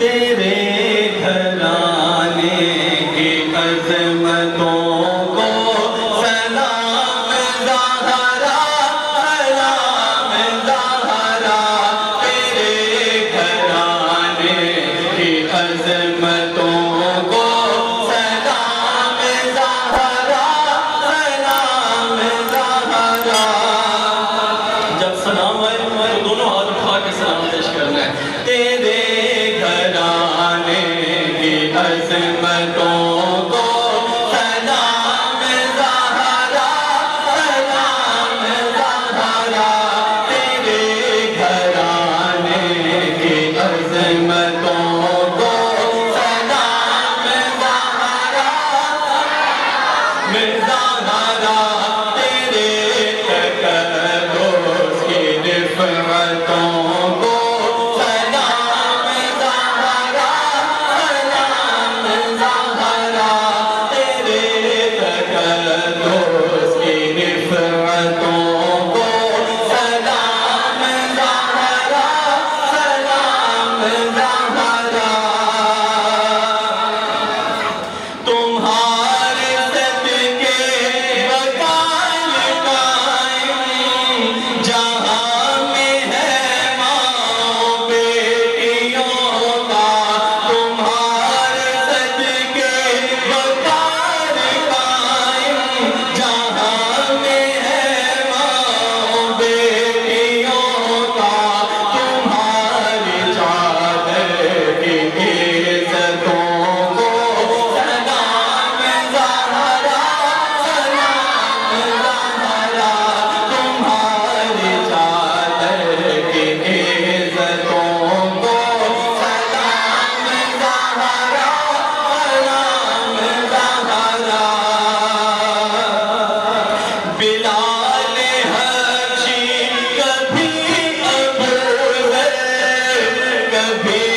تیرے گھرانے کی عظمتوں کو سلام زہرا، سلام زہرا، تیرے گھرانے کی عظمتوں کو سلام زہرا، سلام زہرا۔ جب سلام آئے تو دونوں ہاتھ اٹھا کے سلام پیش کرنا ہے۔ تیرے گھرانے کی عظمتوں کو سلام زہرا، سلام زہرا، تیرے گھرانے کی عظمتوں کو سلام زہرا، زہرا، تیرے تقدس کی رفعتوں کو سلام زہرا، سلام زہرا، تیرے تقدس کی رفعتوں کو سلام زہرا، سلام زہرا۔ تمہارے صدقے وکال قائم جہاں میں ہے ماں بیٹیوں کا، تمہارے صدقے وکال قائم جہاں میں ہے ماں بیٹیوں کا، تمہاری چادر کی عزتوں کو سلام زہرا، سلام زہرا، تمہاری چادر کی عزتوں کو سلام زہرا، سلام زہرا۔ بلال حبشی کبھی ابوذر، کبھی